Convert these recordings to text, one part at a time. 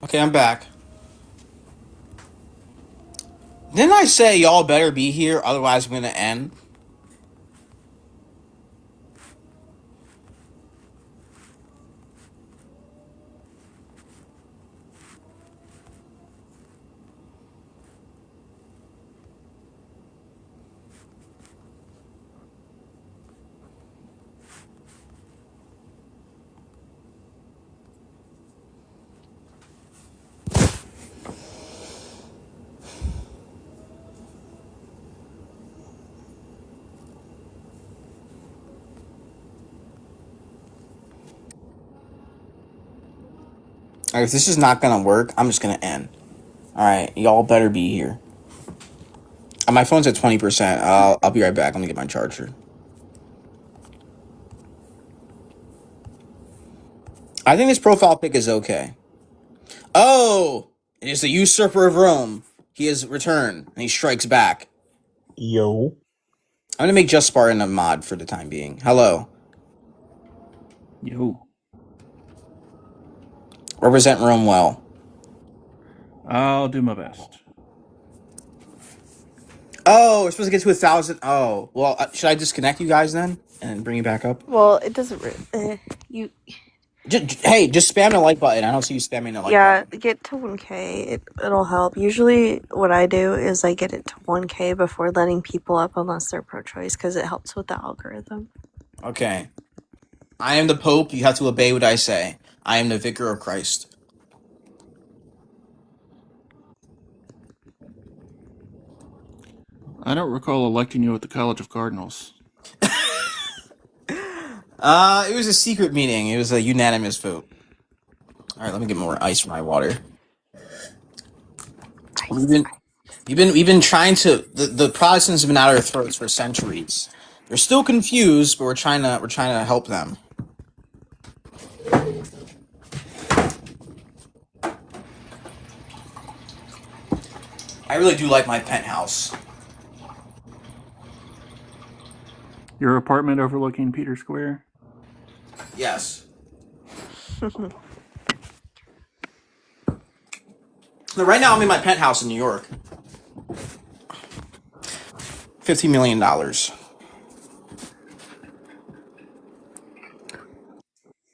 Okay, I'm back. Didn't I say y'all better be here, otherwise I'm gonna end? Alright, if this is not gonna work, I'm just gonna end. Alright, y'all better be here. My phone's at 20%. I'll be right back. Let me get my charger. I think this profile pic is okay. Oh! It is the usurper of Rome. He has returned, and he strikes back. Yo. I'm gonna make Just Spartan a mod for the time being. Hello. Yo. Represent Rome well. I'll do my best. Oh, we're supposed to get to 1,000. Oh, well, should I disconnect you guys then and bring you back up? Well, it doesn't. You Hey, just spam the like button. I don't see you spamming the like yeah, button. get to 1K. It'll help. Usually, what I do is I get it to 1K before letting people up, unless they're pro-choice, because it helps with the algorithm. Okay. I am the Pope. You have to obey what I say. I am the Vicar of Christ. I don't recall electing you at the College of Cardinals. It was a secret meeting. It was a unanimous vote. All right, let me get more ice for my water. We've been trying to the Protestants have been out of their throats for centuries. They're still confused, but we're trying to help them. I really do like my penthouse. Your apartment overlooking Peter Square? Yes. Now, right now, I'm in my penthouse in New York. $15 million.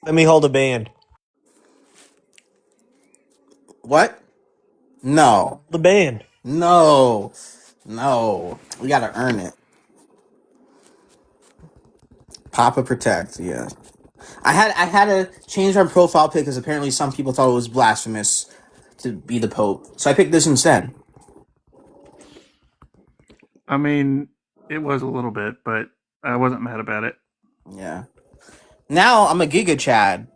Let me hold a band. What? No. The band. No. No. We gotta earn it. Papa Protect, yeah. I had to change my profile pic because apparently some people thought it was blasphemous to be the Pope. So I picked this instead. I mean, it was a little bit, but I wasn't mad about it. Yeah. Now I'm a Giga Chad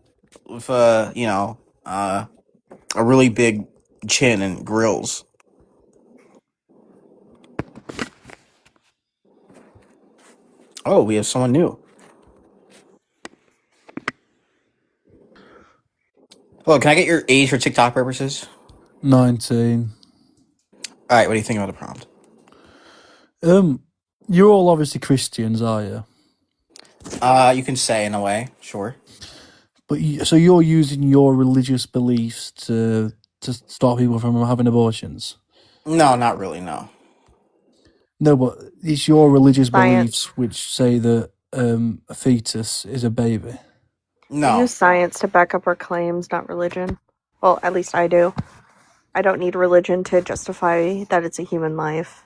with a really big chin and grills. Oh, we have someone new. Hello, can I get your age for TikTok purposes? 19. All right, what do you think about the prompt? You're all obviously Christians, are you? You can say in a way, sure. But so you're using your religious beliefs to stop people from having abortions? No, not really, no. No, but it's your religious Science. beliefs which say that a fetus is a baby. We No. use science to back up our claims, not religion. Well, at least I do. I don't need religion to justify that it's a human life.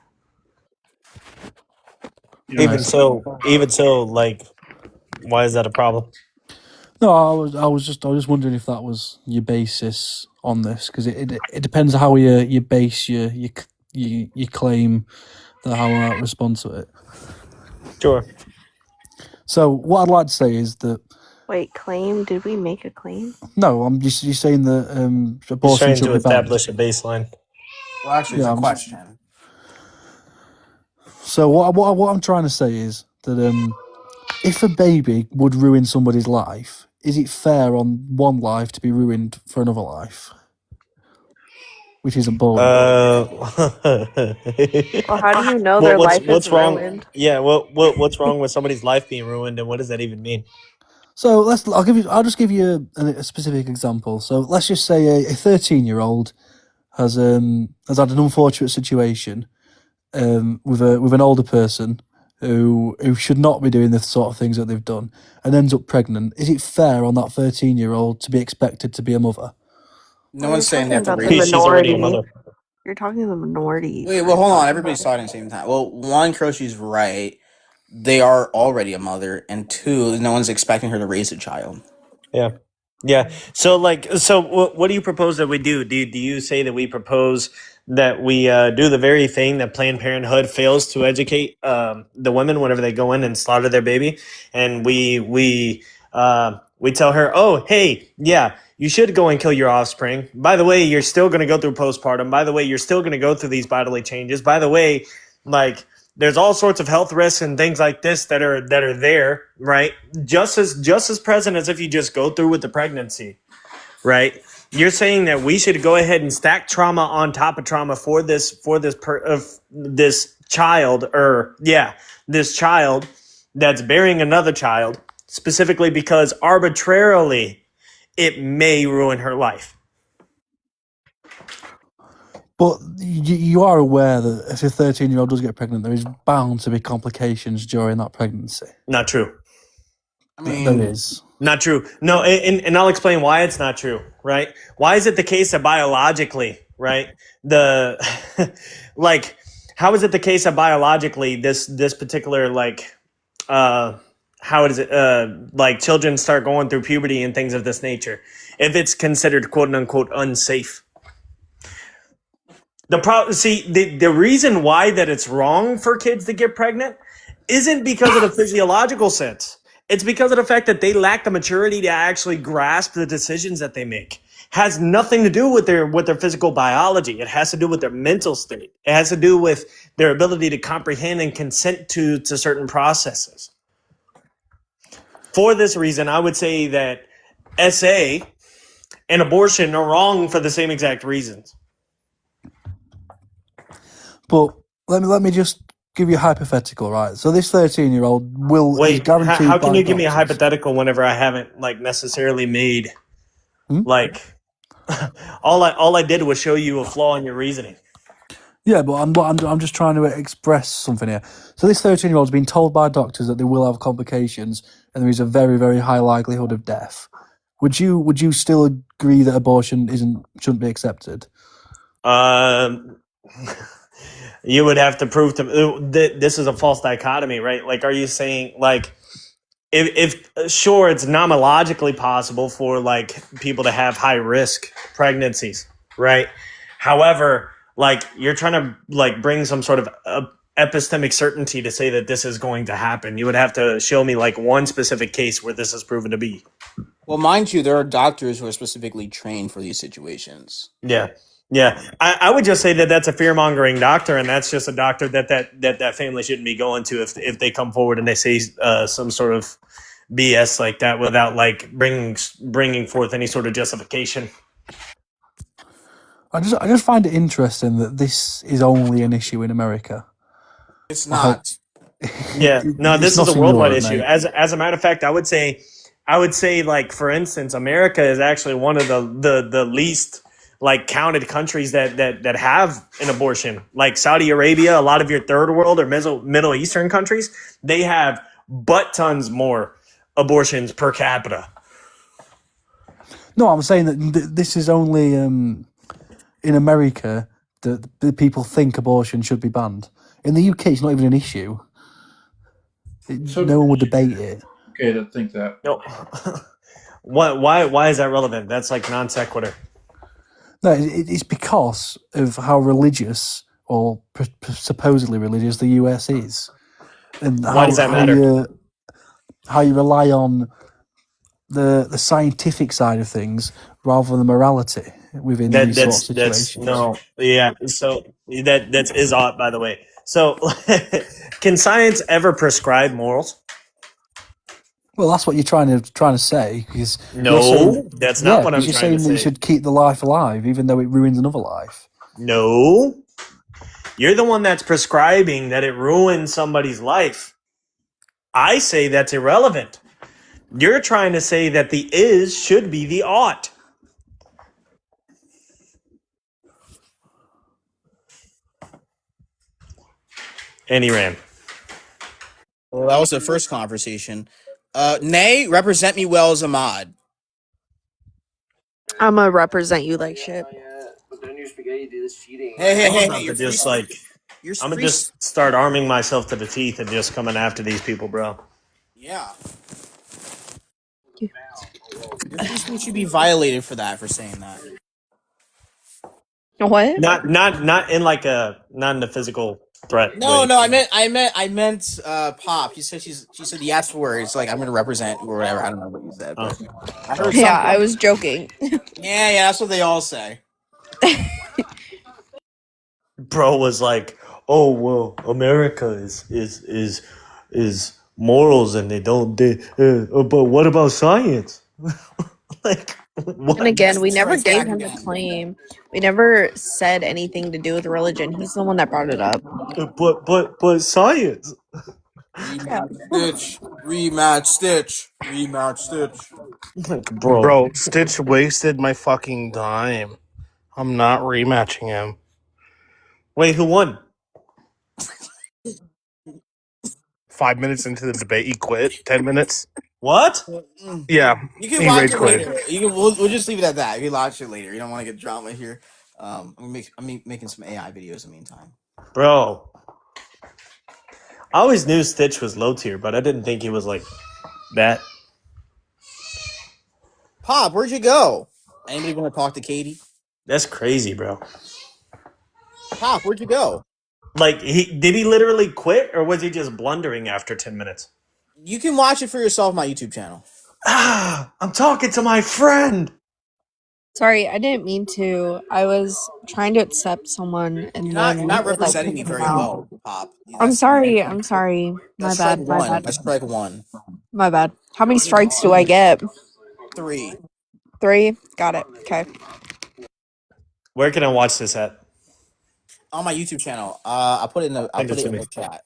Yeah, Even Nice. so, like, why is that a problem? No, I was just wondering if that was your basis on this, because it depends how you base your claim that how I respond to it. Sure. So what I'd like to say is that Wait, claim? Did we make a claim? no, I'm just you're saying that He's abortion trying should to be banned. establish a baseline. Well, actually, it's Yeah, a question. So what I'm trying to say is that if a baby would ruin somebody's life, is it fair on one life to be ruined for another life? Which isn't boring. Well, how do you know their life what's is wrong? ruined? Yeah, what's wrong with somebody's life being ruined, and what does that even mean? So I'll just give you a specific example. So let's just say a 13-year-old has had an unfortunate situation with an older person who should not be doing the sort of things that they've done and ends up pregnant. Is it fair on that 13-year-old to be expected to be a mother? No Well, you're one's saying they have talking to about the raise. She's already a minority. mother. You're talking the minority. Wait, for well, hold on. example. Everybody's talking at the same time. Well, one, Crochy's right. They are already a mother, and two, no one's expecting her to raise a child. Yeah. Yeah. So what do you propose that we do? Do you say that we propose that we do the very thing that Planned Parenthood fails to educate the women whenever they go in and slaughter their baby, and we tell her, oh, hey, yeah, you should go and kill your offspring. By the way, you're still going to go through postpartum. By the way, you're still going to go through these bodily changes. By the way, like, there's all sorts of health risks and things like this that are there, right? Just as present as if you just go through with the pregnancy, right? You're saying that we should go ahead and stack trauma on top of trauma for this child, this child that's bearing another child, specifically because arbitrarily it may ruin her life. But you are aware that if a 13-year-old does get pregnant, there is bound to be complications during that pregnancy. Not true. I mean, There is. Not true. No, and I'll explain why it's not true, right? Why is it the case that biologically, right? How is it the case that biologically this particular children start going through puberty and things of this nature if it's considered quote unquote unsafe? The reason why that it's wrong for kids to get pregnant isn't because of the physiological sense. It's because of the fact that they lack the maturity to actually grasp the decisions that they make. Has nothing to do with their physical biology. It has to do with their mental state. It has to do with their ability to comprehend and consent to certain processes. For this reason, I would say that SA and abortion are wrong for the same exact reasons. But let me just give you a hypothetical, right? So this 13-year-old is Wait, guaranteed. how can by you give me a doctors- hypothetical whenever I haven't necessarily made Hmm? all I did was show you a flaw in your reasoning. Yeah, but I'm just trying to express something here. So this 13-year-old's been told by doctors that they will have complications and there is a very, very high likelihood of death. Would you still agree that abortion shouldn't be accepted? You would have to prove to this is a false dichotomy, right? Like, are you saying if sure, it's nomoologically possible for people to have high risk pregnancies, right? However, you're trying to bring some sort of epistemic certainty to say that this is going to happen. You would have to show me one specific case where this is proven to be. well, mind you, there are doctors who are specifically trained for these situations. Yeah. Yeah, I would just say that that's a fear-mongering doctor, and that's just a doctor that family shouldn't be going to if they come forward and they say some sort of BS like that without bringing forth any sort of justification. I just find it interesting that this is only an issue in America. It's not. Yeah, no, It's this is not a in worldwide Europe, issue. mate. As a matter of fact, I would say for instance, America is actually one of the least counted countries that have an abortion. Like Saudi Arabia, a lot of your third world or Middle Eastern countries, they have butt tons more abortions per capita. No, I'm saying that this is only in America that the people think abortion should be banned. In the UK, it's not even an issue. No one would debate it. Okay, to think that. No. Why is that relevant? That's non sequitur. No, it's because of how religious or supposedly religious the US is, and Why does that matter? How you rely on the scientific side of things rather than morality within these sort of situations. So that is odd, by the way. So can science ever prescribe morals? Well, that's what you're trying to say. Because No, that's not what I'm you're trying saying to that you say. should keep the life alive, even though it ruins another life. No, you're the one that's prescribing that it ruins somebody's life. I say that's irrelevant You're trying to say that the is should be the ought. And he ran. Well, that was the first conversation. Nay, represent me well as a mod. I'm gonna represent you like shit. Hey, I'm just like, you're I'm gonna free. just start arming myself to the teeth and just coming after these people, bro. Yeah. Your free speech should be violated for saying that. What? Not in like not in the physical threat. No, way. no, I meant Pop. She said the S word. It's like I'm gonna represent or whatever. I don't know what you said, but I heard Yeah, something. I was joking. Yeah, that's what they all say. Bro was like, "Oh well, America is morals and they don't. But what about science? Like, what? And again, we never Strikes gave back him the again. claim. We never said anything to do with religion. He's the one that brought it up. But science. Rematch Stitch. Like, bro. Bro, Stitch wasted my fucking time. I'm not rematching him. Wait, who won? 5 minutes into the debate, he quit. 10 minutes. What? Yeah, You can he watch rage it quit. later. We'll just leave it at that. You can watch it later. You don't want to get drama here. I'm making some AI videos in the meantime. Bro. I always knew Stitch was low tier, but I didn't think he was like that. Pop, where'd you go? Anybody want to talk to Katie? That's crazy, bro. Pop, where'd you go? Like, did he literally quit, or was he just blundering after 10 minutes? You can watch it for yourself on my YouTube channel. I'm talking to my friend. Sorry, I didn't mean to. I was trying to accept someone, and You're then not it, like, representing me kicked very me out. well, Pop. I'm sorry. I'm sorry. My That's strike bad. My one. bad. That's strike one. My bad. How many strikes do I get? 3. 3. Got it. Okay. Where can I watch this at? On my YouTube channel. I'll put it in the chat.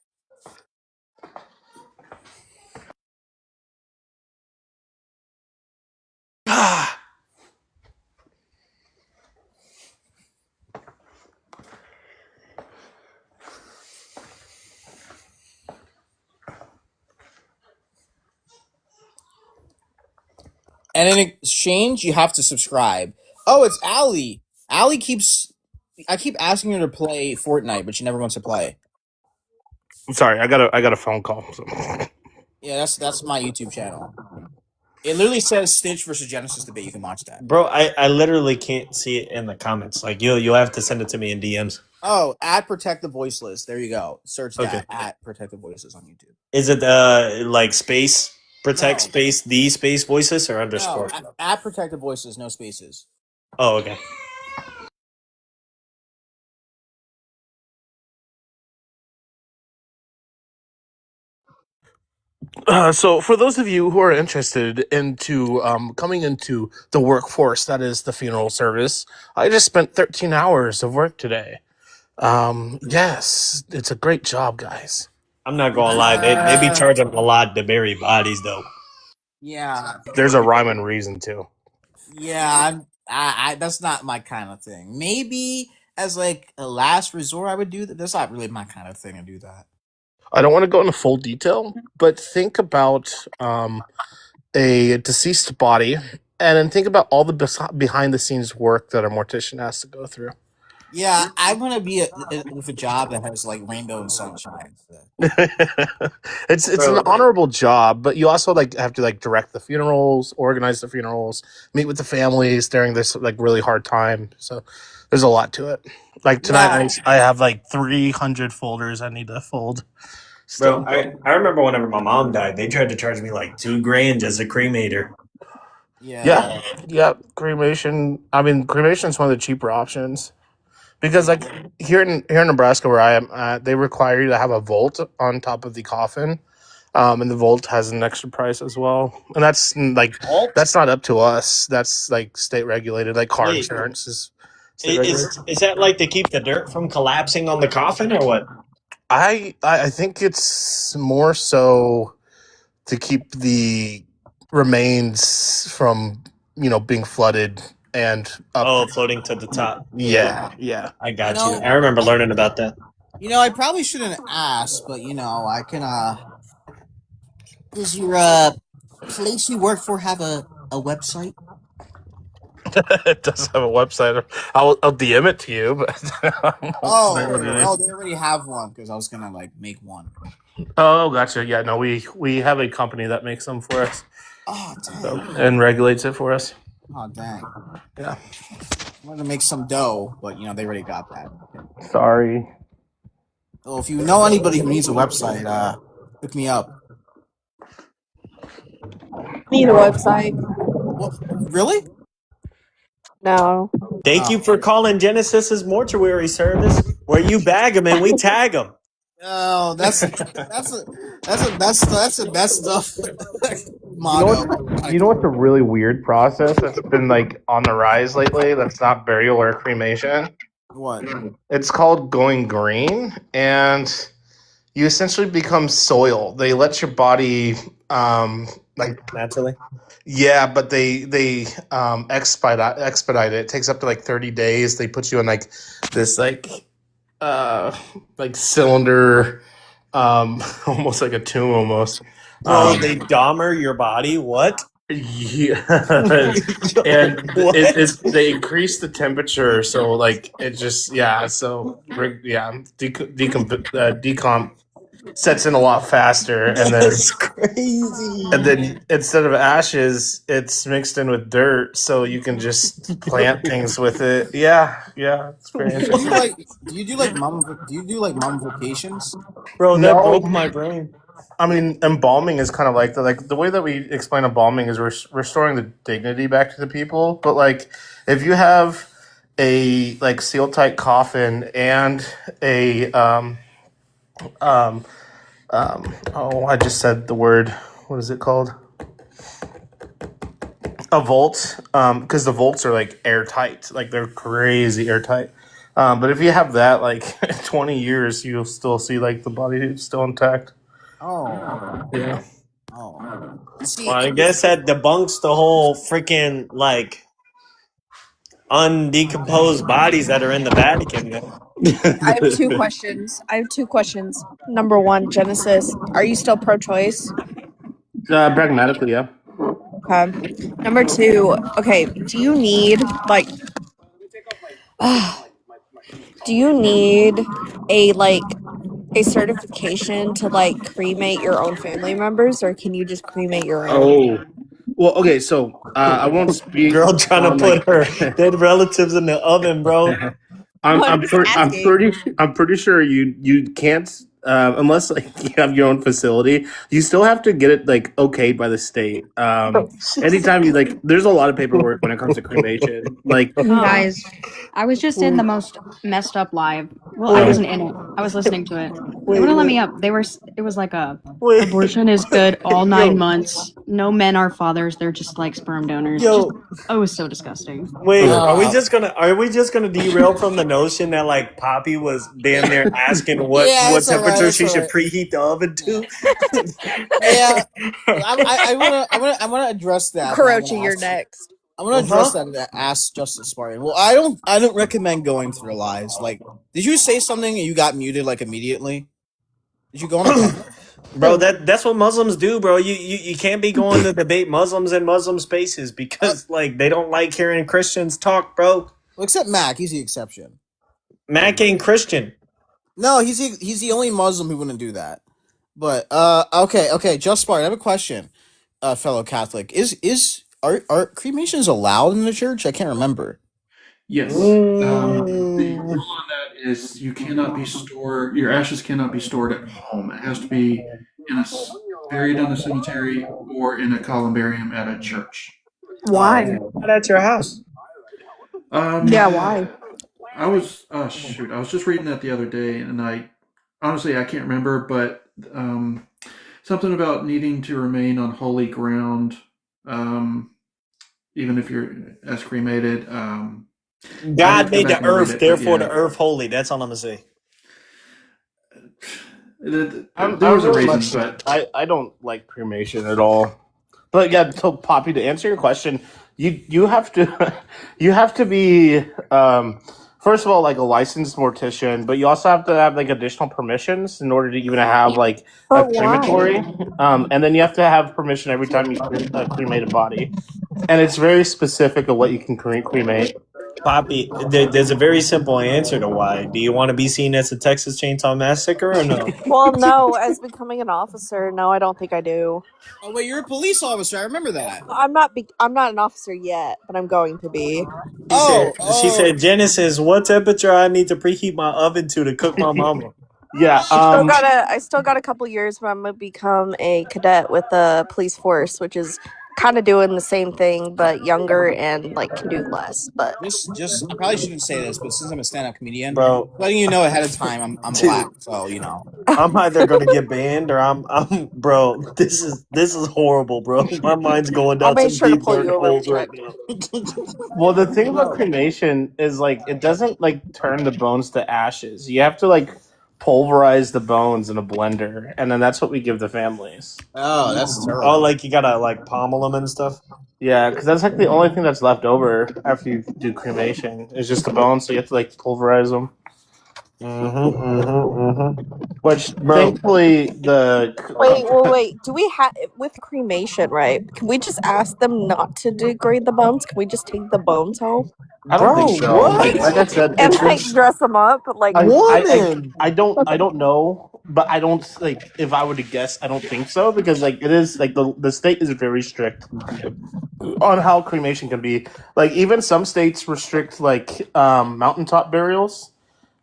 And in exchange, you have to subscribe. Oh, it's Allie. I keep asking her to play Fortnite, but she never wants to play. I'm sorry, I got a phone call. So. Yeah, that's my YouTube channel. It literally says Stitch versus Genesis debate. You can watch that. Bro, I literally can't see it in the comments. Like, you'll have to send it to me in DMs. Oh, at Protect the Voiceless. There you go. Search that Okay. at Protect the Voices on YouTube. Is it like space protect No. space the space voices or underscore? No, at Protect the Voices, no spaces. Oh, okay. So for those of you who are interested into coming into the workforce that is the funeral service, I just spent 13 hours of work today. Yes, it's a great job, guys. I'm not gonna lie, they be charging a lot to bury bodies though. Yeah. There's a rhyme and reason too. Yeah, I that's not my kind of thing. Maybe as like a last resort I would do that. That's not really my kind of thing to do that. I don't want to go into full detail, but think about a deceased body, and then think about all the behind the scenes work that a mortician has to go through. Yeah, I want to be with a job that has like rainbow and sunshine. It's an honorable job, but you also like have to like direct the funerals, organize the funerals, meet with the families during this like really hard time. So there's a lot to it. Like tonight, I have like 300 folders I need to fold. Bro, I remember whenever my mom died, they tried to charge me like $2,000 just to cremate her. Yeah. Cremation. I mean, cremation is one of the cheaper options. Because like here in Nebraska where I am, they require you to have a vault on top of the coffin, and the vault has an extra price as well. And that's like that's not up to us. That's like state regulated. Like car insurance is. Is that like to keep the dirt from collapsing on the coffin or what? I think it's more so to keep the remains from being flooded and up. Oh, floating to the top. Yeah. I got You you. know- I remember learning about that. I probably shouldn't ask, but I can. Does your place you work for have a website? It does have a website. I'll DM it to you, but They already have one because I was gonna make one. Oh, gotcha. Yeah, no, we have a company that makes them for us Oh dang! and regulates it for us. Oh dang! Yeah. I wanted to make some dough, but they already got that. Sorry. Well, if you know anybody who needs a website, hook me up. Need a website? What? Really? No. Thank you for calling Genesis's mortuary service, where you bag them and we tag them. Oh, that's a messed up motto. You know what's a really weird process that's been on the rise lately? That's not burial or cremation. What? It's called going green, and you essentially become soil. They let your body Naturally. yeah, but they expedite it. It takes up to 30 days. They put you in this cylinder, almost like a tomb almost. Bro, they Dahmer your body. What? Yeah, and they increase the temperature, so it just decomp sets in a lot faster, and then That's crazy. and then instead of ashes, it's mixed in with dirt, so you can just plant things with it. Yeah, it's very interesting. Do you do mummifications? Bro, that No. broke my brain. I mean, embalming is kind of the way that we explain embalming is restoring the dignity back to the people. But if you have a seal tight coffin and a I just said the word. What is it called? A vault. Because the vaults are airtight. They're crazy airtight. But if you have that, 20 years, you'll still see the body still intact. Oh, Yeah. oh. See, Well, I guess that debunks the whole freaking undecomposed bodies that are in the Vatican. Man. I have two questions. Number one, Genesis, are you still pro-choice? Pragmatically, yeah. Okay. Number two, okay, do you need a certification to cremate your own family members, or can you just cremate your own? Oh, well, okay. So I won't speak. Girl trying to on, put her dead relatives in the oven, bro. I'm just asking. pretty sure you can't unless you have your own facility. You still have to get it okayed by the state. Anytime you there's a lot of paperwork when it comes to cremation. Guys, I was just in the most messed up live. Well, I wasn't in it. I was listening to it. They wouldn't let me up. It was like abortion is good all 9 months. No men are fathers. They're just sperm donors. Yo. It was so disgusting. Wait, are we just gonna derail from the notion that Poppy was damn near asking what it's all right, temperature it's she all should right. preheat the oven to? Yeah, I wanna address that. Karochi, you're next. I want to address that. Ask Justice Spartan. Well, I don't recommend going through lies. Did you say something and you got muted immediately? Did you go on? Bro, that's what Muslims do, bro. You can't be going to debate Muslims in Muslim spaces because they don't like hearing Christians talk, bro. Well, except Mac, he's the exception. Mac ain't Christian. No, he's the only Muslim who wouldn't do that. But okay, Just Spartan, I have a question, fellow Catholic. Are cremations allowed in the church? I can't remember. Yes. The rule on that is your ashes cannot be stored at home. It has to be buried in a cemetery or in a columbarium at a church. Why? Not at your house. Yeah, why? I was just reading that the other day, and I honestly can't remember, but something about needing to remain on holy ground, even if you're as cremated. God made the earth, therefore the earth holy. That's all I'm gonna say. There was a reason, but I don't like cremation at all. But yeah, so Poppy, to answer your question, you have to you have to be first of all like a licensed mortician, but you also have to have like additional permissions in order to even have like a But why? crematory. And then you have to have permission every time you cremate a body, and it's very specific of what you can cremate. Poppy, there's a very simple answer to why. Do you want to be seen as a Texas Chainsaw Massacre or no? Well, no. As becoming an officer, no, I don't think I do. Oh wait, you're a police officer. I remember that. I'm not. I'm not an officer yet, but I'm going to be. She said, Genesis, what temperature I need to preheat my oven to cook my mama? Yeah. I still got a couple years, but I'm gonna become a cadet with the police force, which is kind of doing the same thing but younger and like can do less. But just I probably shouldn't say this, but since I'm a stand-up comedian, Bro, letting you know ahead of time, I'm Dude. black, so you know. I'm either gonna get banned or I'm bro, this is horrible, bro. My mind's going I'll down make some sure to deep pull dark you over holes and right check. now. Well, the thing about cremation is like it doesn't like turn the bones to ashes. You have to like pulverize the bones in a blender, and then that's what we give the families. Oh, that's terrible. Oh, like you gotta like pommel them and stuff. Yeah, because that's like the only thing that's left over after you do cremation is just the bones. So you have to like pulverize them. Which Bro. thankfully the Wait. Do we have with cremation? Right? Can we just ask them not to degrade the bones? Can we just take the bones home I don't think so. what? Like I said, and it's like just, dress them up? Like I don't know, but I don't like if I were to guess, I don't think so because like it is like the state is very strict on how cremation can be. Like even some states restrict like mountaintop burials,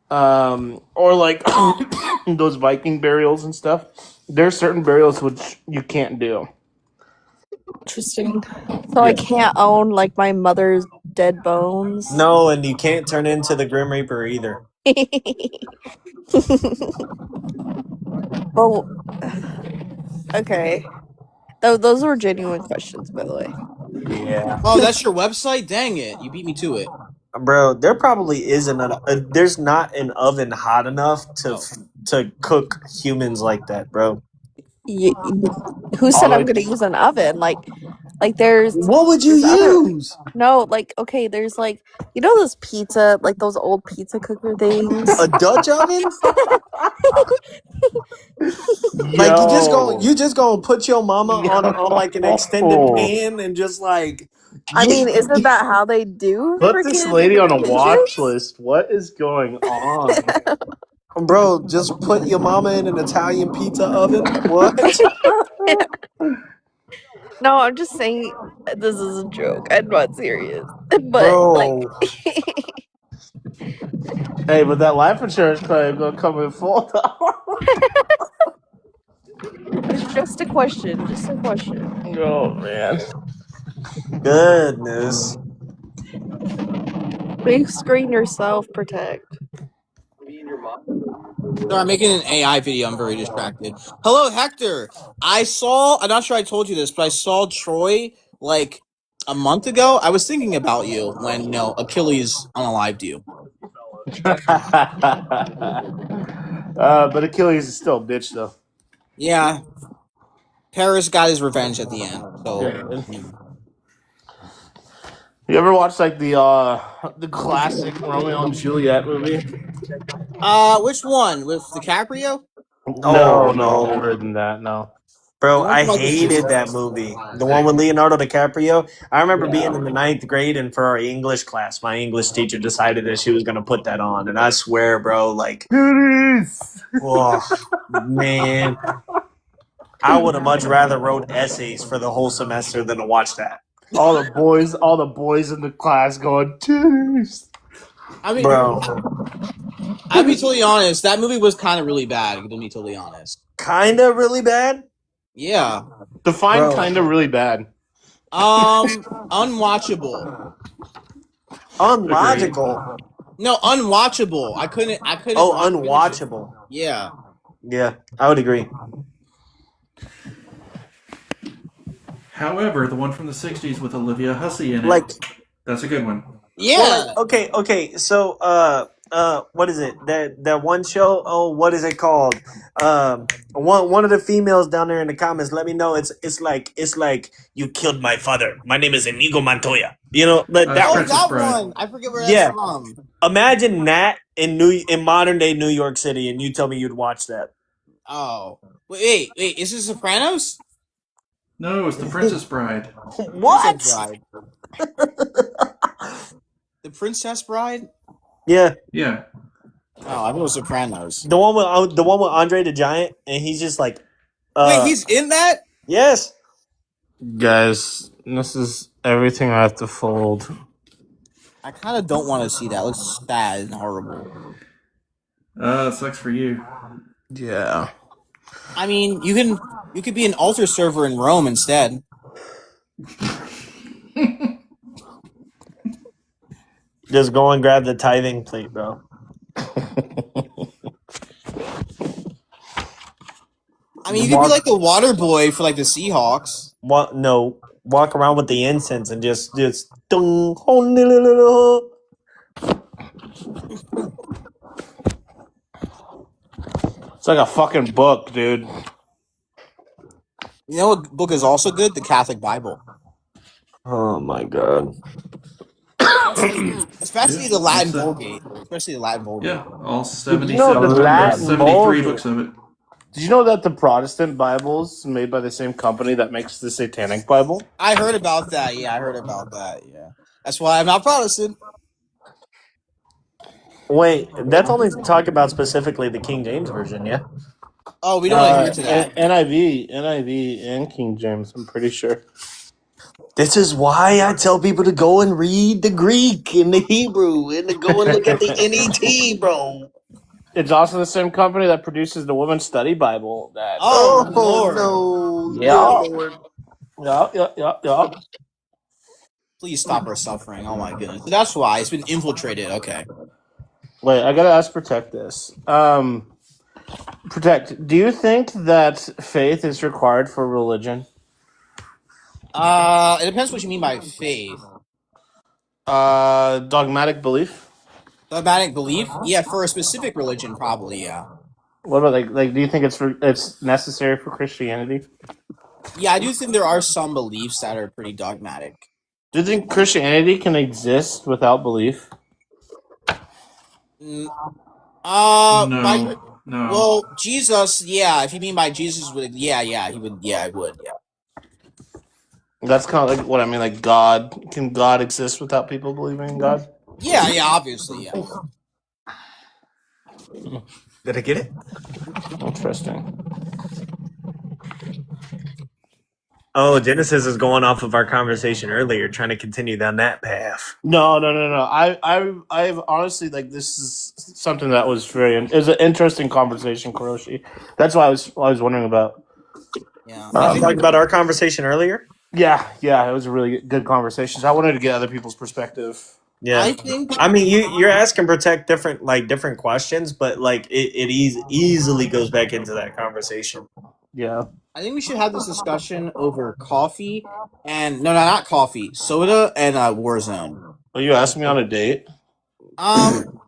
or like those Viking burials and stuff. There's certain burials which you can't do. interesting. So I can't own like my mother's dead bones. No, and you can't turn into the Grim Reaper either. Well, okay. Those were genuine questions, by the way. Yeah. Oh, that's your website? Dang it. You beat me to it. Bro, there probably isn't there's not an oven hot enough to cook humans like that, bro. Who said I'm gonna use an oven? Like there's What would you use? no, like okay, there's like those pizza, like those old pizza cooker things. A Dutch oven? Like you just gonna put your mama on like an extended pan and just like I mean, isn't that how they do? Put this lady on a watch list. What is going on? Bro, just put your mama in an Italian pizza oven? What? No, I'm just saying this is a joke. I'm not serious. But Bro. like Hey, but that life insurance claim gonna come in full. it's just a question. Oh man. Goodness. Big screen yourself, protect. So I'm making an AI video. I'm very distracted. Hello, Hector. I'm not sure I told you this, but I saw Troy like a month ago. I was thinking about you when, Achilles unalived you. But Achilles is still a bitch though. Yeah. Paris got his revenge at the end. So You ever watch like the classic Romeo and Juliet movie? which one? With DiCaprio? No, older than that. No. Bro, I hated that movie. The one with Leonardo DiCaprio. I remember being in the 9th grade, and for our English class, my English teacher decided that she was going to put that on. And I swear, bro, like, oh, man. I would have much rather wrote essays for the whole semester than to watch that. All the boys in the class going, titties. I mean, Bro. I'll be totally honest. That movie was kind of really bad, to be totally honest. Kind of really bad? Yeah. Define kind of really bad. Unwatchable. Unlogical. No, unwatchable. I couldn't. Oh, unwatchable. Yeah. Yeah, I would agree. However, the one from the 60s with Olivia Hussey in it, Like, that's a good one. Yeah. well, like, okay. So, what is it? That one show? Oh, what is it called? One of the females down there in the comments, let me know. It's like you killed my father. My name is Inigo Montoya. You know that That's Oh, Princess that Bride. one. I forget where that's Yeah. from. Imagine that in modern day New York City, and you tell me you'd watch that. Oh, wait. Is this Sopranos? No, it's the Princess Bride. What? Princess Bride. The Princess Bride? Yeah, Yeah. Oh, I thought it was Sopranos. the one with Andre the Giant, and he's just like, Wait, he's in that? yes. Guys, this is everything I have to fold. I kind of don't want to see that. It looks sad and horrible. It sucks for you. Yeah. I mean, you could be an altar server in Rome instead. Just go and grab the tithing plate, bro. I mean, you could be like the water boy for like the Seahawks. Walk around with the incense and just dung. It's like a fucking book, dude. You know what book is also good? The Catholic Bible. Oh my god. Especially the Latin Vulgate. Especially the Latin Vulgate. Yeah, all Did you know 77, the Latin 73 Vulgate- books of it. Did you know that the Protestant Bible's made by the same company that makes the Satanic Bible? I heard about that. Yeah, I heard about that. Yeah. That's why I'm not Protestant. Wait, that's only talking about specifically the King James version, yeah? Oh, we don't want to hear to that. NIV, and King James, I'm pretty sure. This is why I tell people to go and read the Greek and the Hebrew and to go and look at the NET, bro. It's also the same company that produces the Women's Study Bible. That Oh, Lord. no. Yeah. Please stop our suffering. Oh, my goodness. That's why. It's been infiltrated. Okay. Wait, I gotta ask Protect this. Protect, do you think that faith is required for religion? It depends what you mean by faith. Dogmatic belief? Dogmatic belief? Yeah, for a specific religion, probably, yeah. What about like do you think it's necessary for Christianity? Yeah, I do think there are some beliefs that are pretty dogmatic. Do you think Christianity can exist without belief? No. Well, Jesus, yeah. If you mean by Jesus, would he would, yeah, I would, yeah. That's kind of like what I mean, like God. Can God exist without people believing in God? Yeah, obviously, yeah. Did I get it? Interesting. Oh, Genesis is going off of our conversation earlier, trying to continue down that path. No. I've honestly like this is something that was it was an interesting conversation, Kuroshi. That's why I was wondering about. Yeah. Talking about our conversation earlier. Yeah, it was a really good conversation. So I wanted to get other people's perspective. Yeah, I mean, you're asking Protect different questions, but like it easily goes back into that conversation. Yeah. I think we should have this discussion over coffee and not coffee, soda and Warzone. Are you asking me on a date?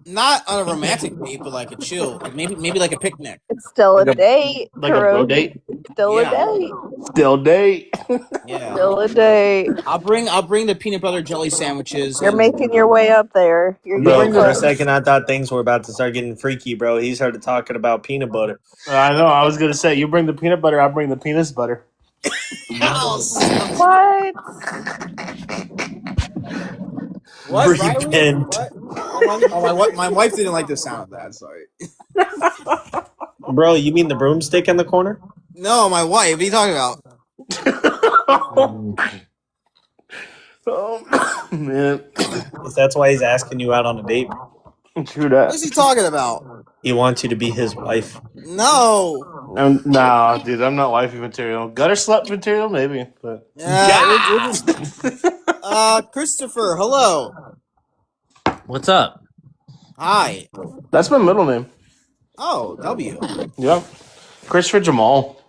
Not on a romantic date, but like a chill, like maybe like a picnic. It's still a date. Like a bro date? Still a Yeah. date. Still date. Yeah. Still a date. I'll bring the peanut butter jelly sandwiches. You're making your way up there. You're Bro, getting for a close. second, I thought things were about to start getting freaky, bro. He started talking about peanut butter. I know. I was gonna say you bring the peanut butter. I bring the penis butter. What? What? Repent. What? My wife didn't like the sound of that. Sorry. Bro, you mean the broomstick in the corner? No, my wife. What are you talking about? Oh man, That's why he's asking you out on a date. true that. What is he talking about? He wants you to be his wife. No. Nah, dude, I'm not wifey material. Gutter slut material, maybe. But Yeah. Christopher. Hello. What's up? Hi. that's my middle name. Oh, W. Yeah, Christopher Jamal.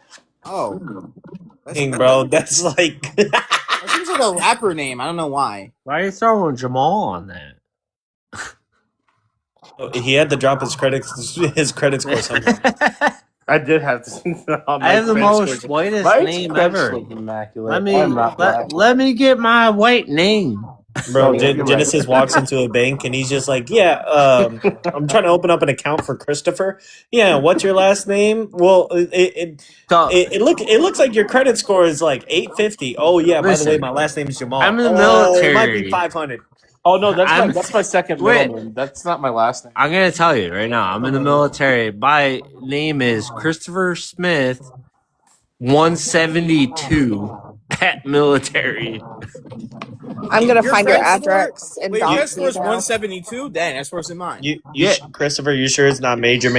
Oh. Dang, bro, that's like That seems like a rapper name. I don't know why. Why are you throwing Jamal on that? He had to drop his credit score somehow. I did have to. I have the most whitest name ever. Immaculate. Let me get my white name. Bro, Yeah, you're Genesis right. walks into a bank and he's just like, yeah, I'm trying to open up an account for Christopher. Yeah, what's your last name? Well, it looks like your credit score is like 850. Oh yeah, by the way, Listen, my last name is Jamal. I'm in the It might be military. 500. Oh no, I'm- that's my second Wait. middle name. That's not my last name. I'm gonna tell you right now. I'm in the military. My name is Christopher Smith, 172 at military. I'm gonna Your find your credit score- address and Wait, your dox credit score you is now. 172? Dang, that's worse than mine. Christopher, you sure it's not major?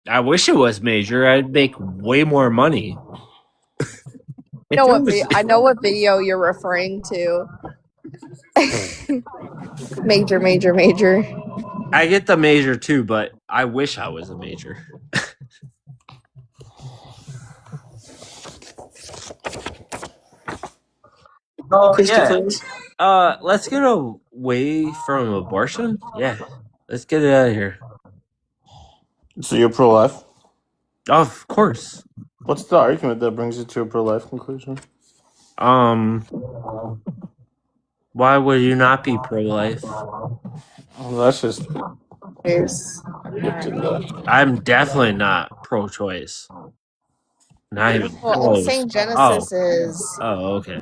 I wish it was major. I'd make way more money. I know what video you're referring to. Major. I get the major too, but I wish I was a major. Let's get away from abortion. Yeah, let's get it out of here. So you're pro-life? Of course. What's the argument that brings you to a pro-life conclusion? Why would you not be pro-life? Well, that's just. I'm definitely not pro-choice. Not even Well, I'm close. saying Genesis is. Oh, okay.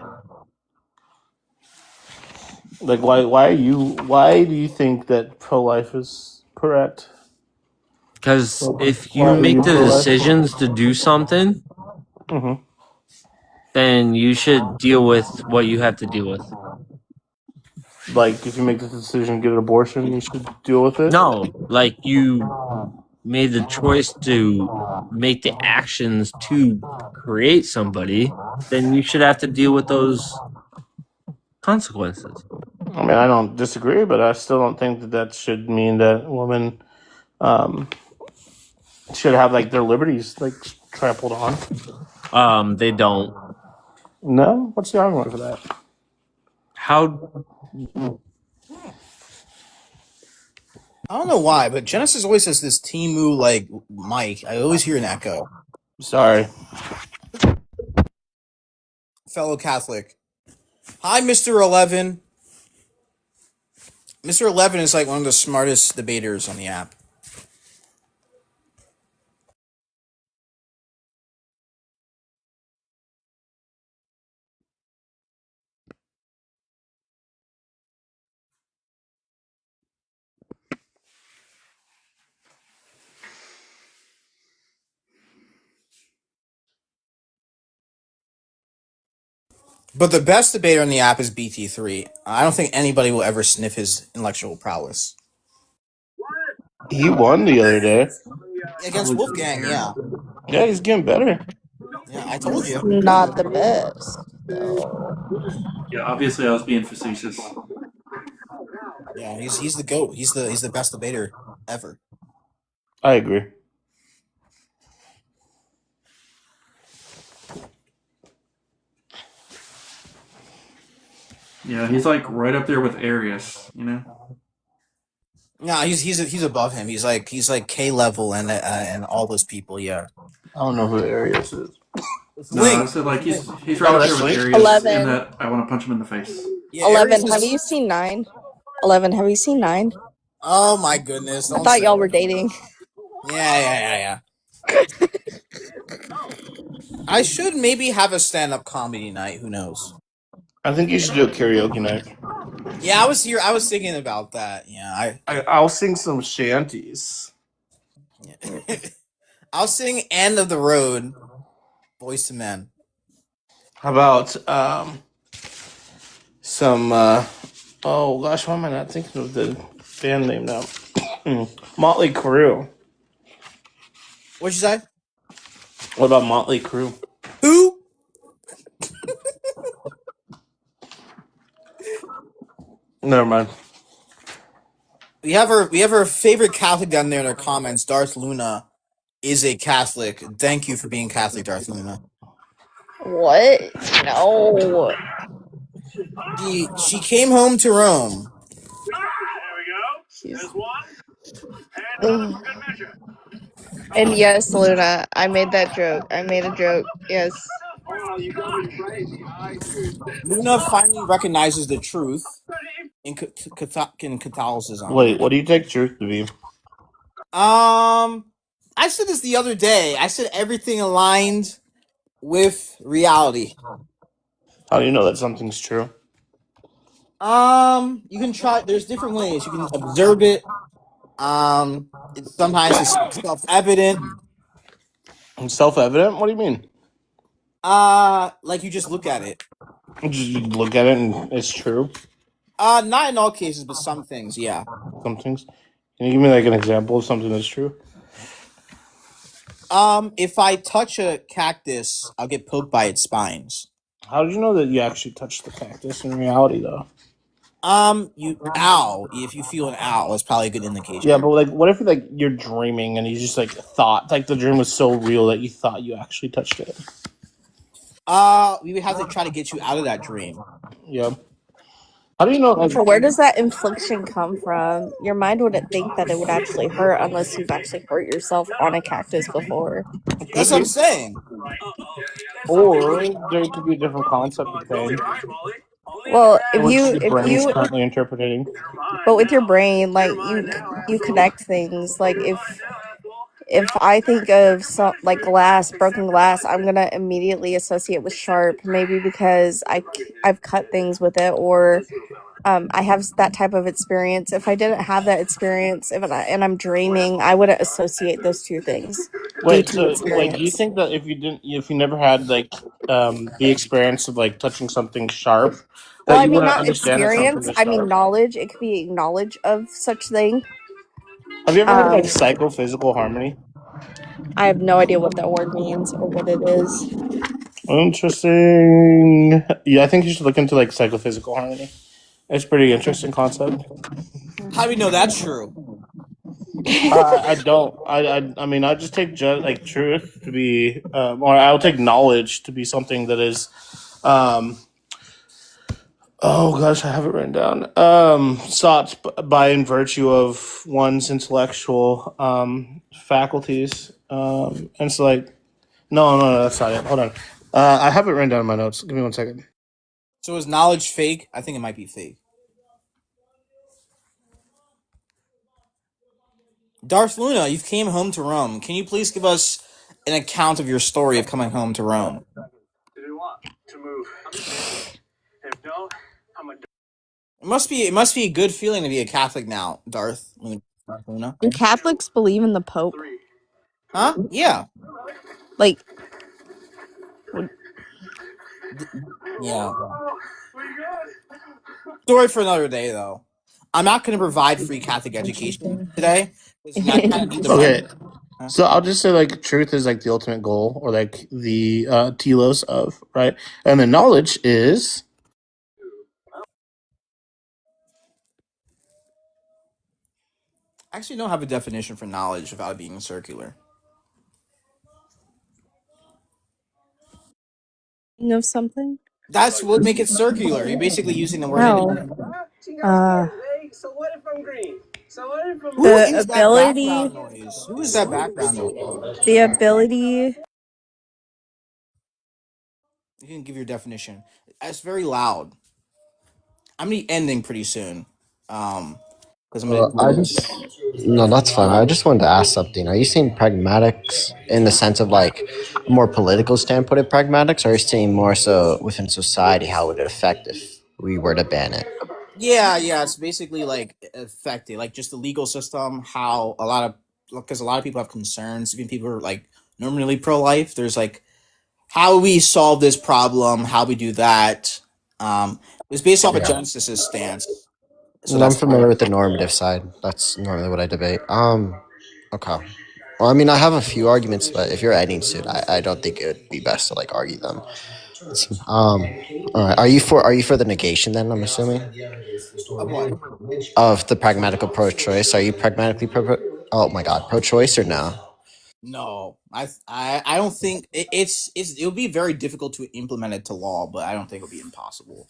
Like, why do you think that pro-life is correct? Because if you make the decisions to do something, Mm-hmm. then you should deal with what you have to deal with. Like, if you make the decision to get an abortion, you should deal with it? No, like you made the choice to make the actions to create somebody, then you should have to deal with those consequences. I mean, I don't disagree, but I still don't think that should mean that women should have, like, their liberties, like, trampled on. They don't. No? What's the argument for that? How? I don't know why, but Genesis always has this Timu like mic. I always hear an echo. Sorry. Fellow Catholic. Hi, Mr. 11. Mr. 11 is like one of the smartest debaters on the app. But the best debater on the app is BT3. I don't think anybody will ever sniff his intellectual prowess. He won the other day. Against Wolfgang, yeah. Yeah, he's getting better. Yeah, I told you. Not the best. Yeah, obviously I was being facetious. Yeah, he's the GOAT. He's the best debater ever. I agree. Yeah, he's like right up there with Arius, you know? No, he's above him. He's like K level and all those people. Yeah. I don't know who Arius is. No, I said like he's right up there with Arius 11. in that I want to punch him in the face. Yeah, 11. Arius is- Have you seen 9? 11. Have you seen 9? Oh my goodness! I thought y'all were dating. Yeah. I should maybe have a stand-up comedy night. Who knows? I think you should do a karaoke night. Yeah, I was thinking about that. Yeah, I'll sing some shanties. I'll sing "End of the Road," Boys to Men. How about some? Oh gosh, why am I not thinking of the band name now? Motley Crue. What'd you say? What about Motley Crue? Who? Never mind. We have our favorite Catholic down there in our comments. Darth Luna is a Catholic. Thank you for being Catholic, Darth Luna. What? No. She came home to Rome. Jeez. Ugh. And yes, Luna, I made that joke. I made a joke. Yes. Luna finally recognizes the truth in Catholicism. Wait, what do you take truth to be? I said this the other day. I said everything aligned with reality. How do you know that something's true? You can try. There's different ways you can observe it. Sometimes it's self-evident. Self-evident? What do you mean? Like you just look at it. You look at it and it's true. Not in all cases, but some things, yeah. Some things. Can you give me like an example of something that's true? If I touch a cactus, I'll get poked by its spines. How did you know that you actually touched the cactus in reality, though? If you feel an owl, it's probably a good indication. Yeah, but like, what if like you're dreaming and you just like thought like the dream was so real that you thought you actually touched it? We would have to try to get you out of that dream. Yeah. How do you know? Like, So where does that infliction come from? Your mind wouldn't think that it would actually hurt unless you've actually hurt yourself on a cactus before. That's what I'm saying. Or there could be a different concept of pain. Well, Which your if brain is you, currently interpreting. but with your brain, like you connect things. Like if I think of some like broken glass, I'm gonna immediately associate with sharp. Maybe because I've cut things with it, or I have that type of experience. If I didn't have that experience, and I'm dreaming, I wouldn't associate those two things. Wait, due to so like, experience. do you think that if you never had like the experience of like touching something sharp, that Well, I you mean, wouldn't not understand that something experience. is I mean, sharp? knowledge. It could be knowledge of such thing. Have you ever heard of like psychophysical harmony? I have no idea what that word means or what it is. Interesting. Yeah, I think you should look into like psychophysical harmony. It's a pretty interesting concept. How do we know that's true? I don't. I mean, I just take like truth to be, or I'll take knowledge to be something that is, oh gosh, I have it written down. Sought by in virtue of one's intellectual faculties. And so like, no, that's not it. Hold on. I have it written down in my notes. Give me 1 second. So is knowledge fake? I think it might be fake. Darth Luna, you came home to Rome. Can you please give us an account of your story of coming home to Rome? It must be a good feeling to be a Catholic now, Darth Luna. Do Catholics believe in the Pope? Huh? Yeah. Like, Yeah. Story for another day, though. I'm not going to provide free Catholic education today. Okay. So I'll just say like truth is like the ultimate goal, or like the telos of, right? And then knowledge is I actually don't have a definition for knowledge without it being circular. you know something? That's what make it circular. You're basically using the word. No. Who is that background noise? Who is that background noise? The ability. You can give your definition. It's very loud. I'm gonna be ending pretty soon. Because I'm gonna. No, that's fine. I just wanted to ask something. Are you saying pragmatics in the sense of like a more political standpoint of pragmatics, or are you saying more so within society, how would it affect if we were to ban it? Yeah. It's basically like affected, like just the legal system. How because a lot of people have concerns. Even people who are like normally pro-life. There's like how we solve this problem, how we do that. It's based off of Genesis's stance. So I'm familiar with the normative side. That's normally what I debate. Okay. Well, I mean, I have a few arguments, but if you're adding to it, I don't think it would be best to like argue them. All right. Are you for the negation then? I'm assuming. Of what? Of the pragmatical pro-choice. Are you pragmatically pro-choice or no? No, I don't think it would be very difficult to implement it to law, but I don't think it would be impossible.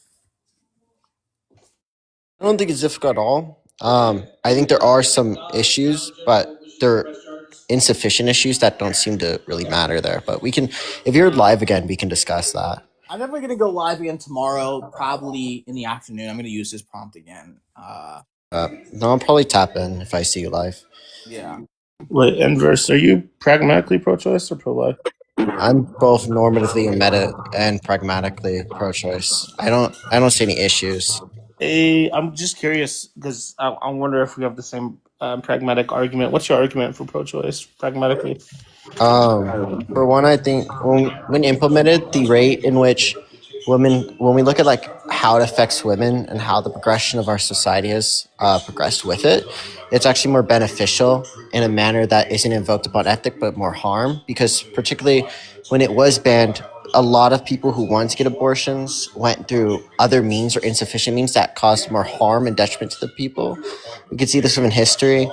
I don't think it's difficult at all. I think there are some issues, but they're insufficient issues that don't seem to really matter there. But we can, if you're live again, we can discuss that. I'm definitely gonna go live again tomorrow, probably in the afternoon. I'm gonna use this prompt again. No, I'll probably tap in if I see you live. Yeah. Wait, Inverse, are you pragmatically pro-choice or pro-life? I'm both normatively and meta and pragmatically pro-choice. I don't see any issues. I'm just curious because I wonder if we have the same pragmatic argument. What's your argument for pro-choice pragmatically? For one, I think when implemented, the rate in which women, when we look at like how it affects women and how the progression of our society has progressed with it, it's actually more beneficial in a manner that isn't invoked upon ethic but more harm. Because particularly when it was banned, a lot of people who wanted to get abortions went through other means or insufficient means that caused more harm and detriment to the people. We could see this from history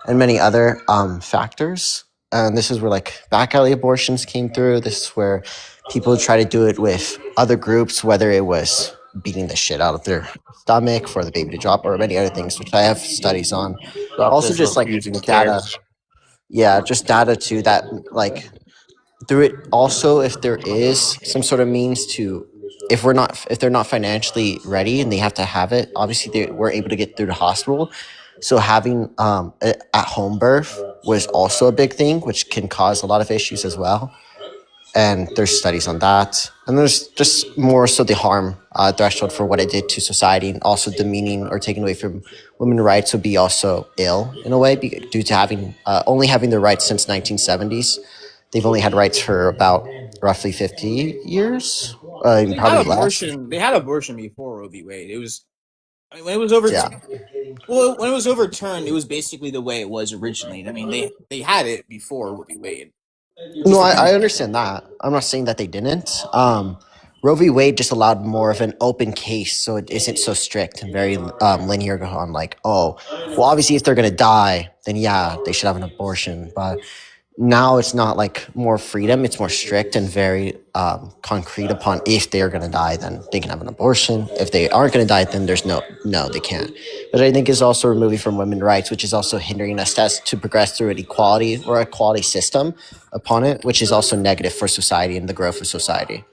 and many other factors. And this is where like back alley abortions came through. This is where people try to do it with other groups, whether it was beating the shit out of their stomach for the baby to drop or many other things, which I have studies on. Also just like using data. Yeah, just data too that like through it also if there is some sort of means to if they're not financially ready and they have to have it, obviously we're able to get through the hospital. So having at home birth was also a big thing, which can cause a lot of issues as well. And there's studies on that. And there's just more so the harm threshold for what it did to society, and also demeaning or taking away from women's rights would be also ill in a way due to having only having their rights since 1970s. They've only had rights for about roughly 50 years, They probably had less. abortion. They had abortion before Roe v. Wade. It was, I mean, when it was over. Yeah. Well, when it was overturned, it was basically the way it was originally. I mean, they had it before Roe v. Wade. No, I understand that. I'm not saying that they didn't. Roe v. Wade just allowed more of an open case, so it isn't so strict and very linear on like, oh, well, obviously if they're gonna die, then yeah, they should have an abortion. But now it's not like more freedom; it's more strict and very concrete upon if they are gonna die, then they can have an abortion. If they aren't gonna die, then there's no, they can't. But I think is also removing from women's rights, which is also hindering us to progress through an equality or a quality system upon it, which is also negative for society and the growth of society.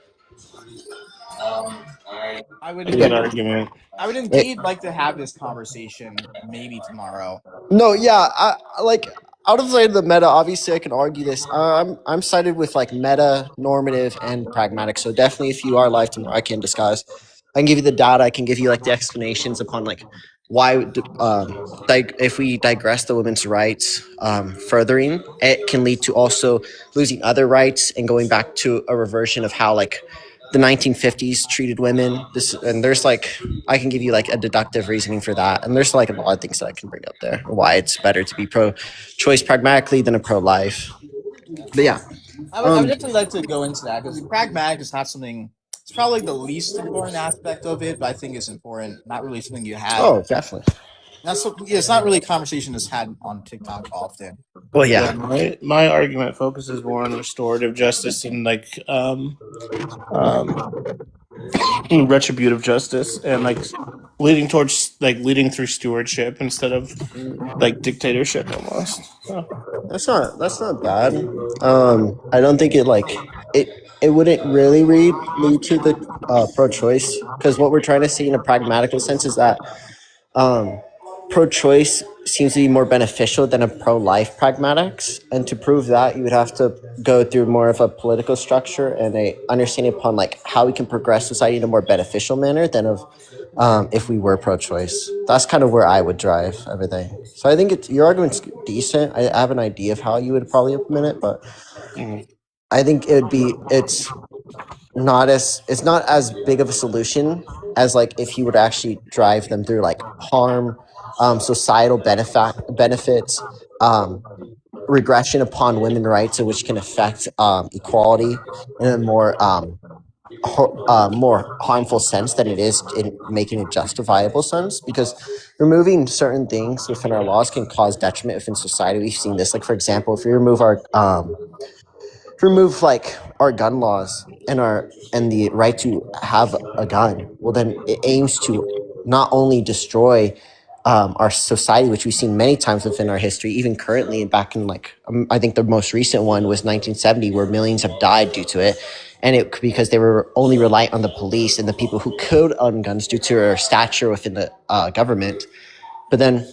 I would. Good argument. I would indeed like to have this conversation maybe tomorrow. No, yeah, I like out of the meta. Obviously, I can argue this. I'm sided with like meta, normative, and pragmatic. So definitely, if you are live tomorrow, I can discuss. I can give you the data. I can give you like the explanations upon like why if we digress the women's rights furthering, it can lead to also losing other rights and going back to a reversion of how like the 1950s treated women. And there's like I can give you like a deductive reasoning for that, and there's like a lot of things that I can bring up there why it's better to be pro-choice pragmatically than a pro-life. But yeah, I would definitely like to go into that because pragmatic is not something. It's probably the least important aspect of it, but I think it's important. Not really something you have. Oh, definitely. It's not really a conversation that's had on TikTok often. Well, yeah. My argument focuses more on restorative justice and like retributive justice and like leading through stewardship instead of like dictatorship almost. So. That's not bad. I don't think it wouldn't really lead to the pro-choice, because what we're trying to see in a pragmatical sense is that pro-choice seems to be more beneficial than a pro-life pragmatics, and to prove that you would have to go through more of a political structure and a understanding upon like how we can progress society in a more beneficial manner than of if we were pro-choice. That's kind of where I would drive everything. So I think your argument's decent. I have an idea of how you would probably implement it, but I think it's not as big of a solution as like if you would actually drive them through like harm, societal benefits, regression upon women's rights, which can affect equality in a more harmful sense than it is in making a justifiable sense, because removing certain things within our laws can cause detriment within society. We've seen this, like for example, if we remove like our gun laws and the right to have a gun, well then it aims to not only destroy our society, which we've seen many times within our history, even currently. Back in I think the most recent one was 1970, where millions have died due to it, and it because they were only reliant on the police and the people who could own guns due to their stature within the government. But then,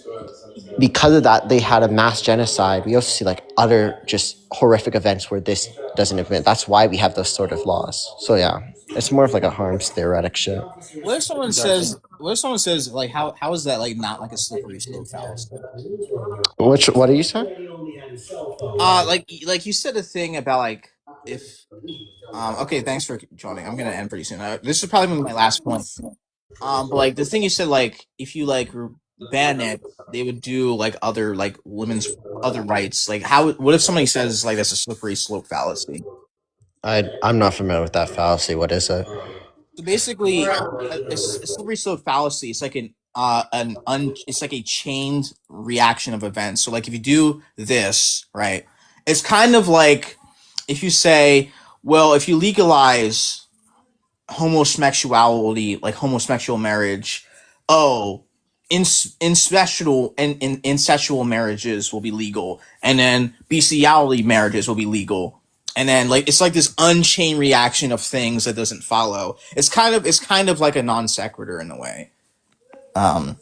because of that, they had a mass genocide. We also see other just horrific events where this doesn't admit. That's why we have those sort of laws. So yeah, it's more of a harms theoretic shit. What if someone says? What if someone says how is that not a slippery slope fallacy? What are you saying? Like you said a thing about if okay, thanks for joining. I'm gonna end pretty soon. This is probably my last point. But the thing you said, if you ban it, they would do other women's other rights. What if somebody says that's a slippery slope fallacy? I'm not familiar with that fallacy. What is it? So basically, a slippery slope fallacy. It's it's like a chained reaction of events. So if you do this, right, it's kind of like if you say, well, if you legalize homosexuality, homosexual marriage, incestual marriages will be legal, and then bestiality marriages will be legal, and then it's this unchained reaction of things that doesn't follow. It's kind of like a non sequitur in a way. A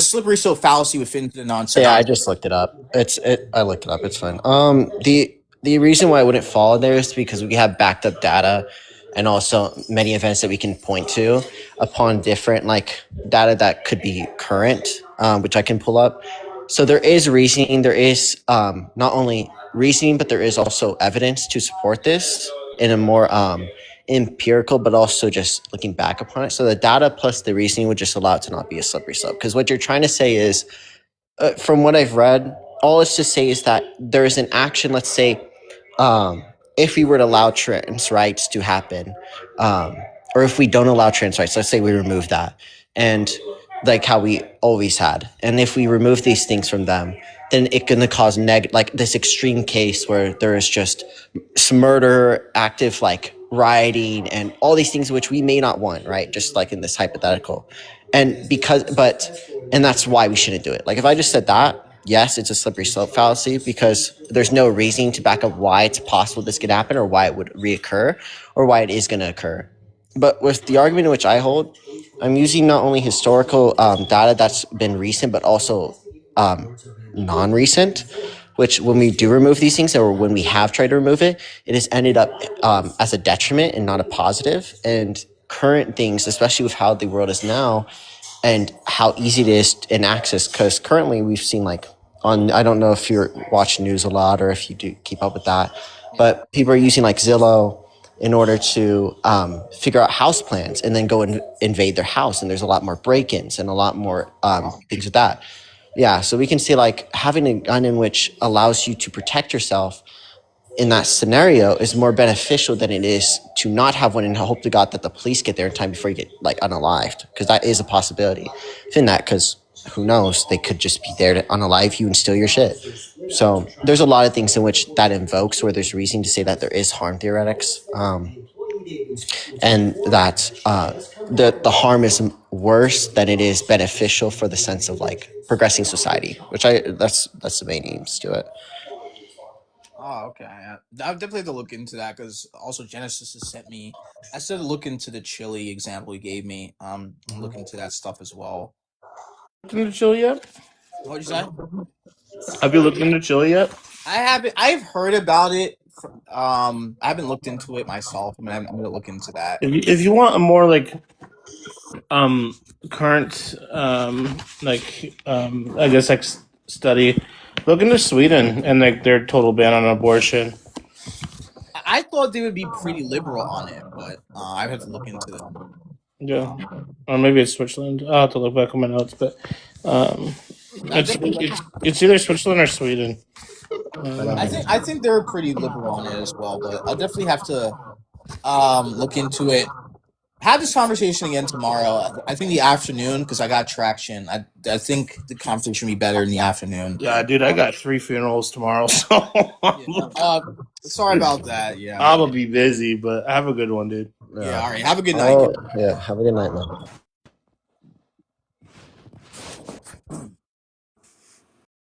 slippery slope fallacy would fit into the non sequitur. Yeah, I just looked it up. I looked it up. It's fine. The reason why I wouldn't fall there is because we have backed up data, and also many events that we can point to upon different data that could be current, which I can pull up. So there is reasoning. There is not only reasoning, but there is also evidence to support this in a more empirical, but also just looking back upon it. So the data plus the reasoning would just allow it to not be a slippery slope. Because what you're trying to say is, from what I've read, all it's to say is that there is an action. Let's say, if we were to allow trans rights to happen, or if we don't allow trans rights, let's say we remove that, and how we always had, and if we remove these things from them, then it's going to cause this extreme case where there is just murder, active rioting, and all these things which we may not want, right? Just in this hypothetical, and that's why we shouldn't do it. If I just said that, yes, it's a slippery slope fallacy because there's no reasoning to back up why it's possible this could happen or why it would reoccur or why it is going to occur. But with the argument in which I hold, I'm using not only historical data that's been recent, but also non-recent, which when we do remove these things or when we have tried to remove it, it has ended up as a detriment and not a positive. And current things, especially with how the world is now, and how easy it is in access, because currently we've seen I don't know if you watch news a lot or if you do keep up with that, but people are using Zillow in order to figure out house plans and then go and invade their house, and there's a lot more break-ins and a lot more things with that. Yeah, so we can see having a gun in which allows you to protect yourself in that scenario is more beneficial than it is to not have one and hope to God that the police get there in time before you get unalived, because that is a possibility within that, because who knows, they could just be there to unalive you and steal your shit. So there's a lot of things in which that invokes where there's reason to say that there is harm theoretics, and that the harm is worse than it is beneficial for the sense of progressing society, which that's the main aims to it. Oh, okay. I'll definitely have to look into that because also Genesis has sent me. I started to look into the Chile example he gave me. Look into that stuff as well. Looked into Chile yet? What'd you say? Have you looked into Chile yet? I haven't. I've heard about it. I haven't looked into it myself. I'm gonna look into that. If you want a more current I guess study, look into Sweden and their total ban on abortion. I thought they would be pretty liberal on it, but I have to look into them. Yeah, or maybe it's Switzerland. I'll have to look back on my notes, but it's either Switzerland or Sweden. I think they're pretty liberal on it as well, but I'll definitely have to look into it. Have this conversation again tomorrow. I think the afternoon, because I got traction. I think the conversation will be better in the afternoon. Yeah, dude, I got 3 funerals tomorrow, so sorry about that. Yeah, I'm gonna be busy, but have a good one, dude. Yeah, all right. Have a good night. Yeah, have a good night, man.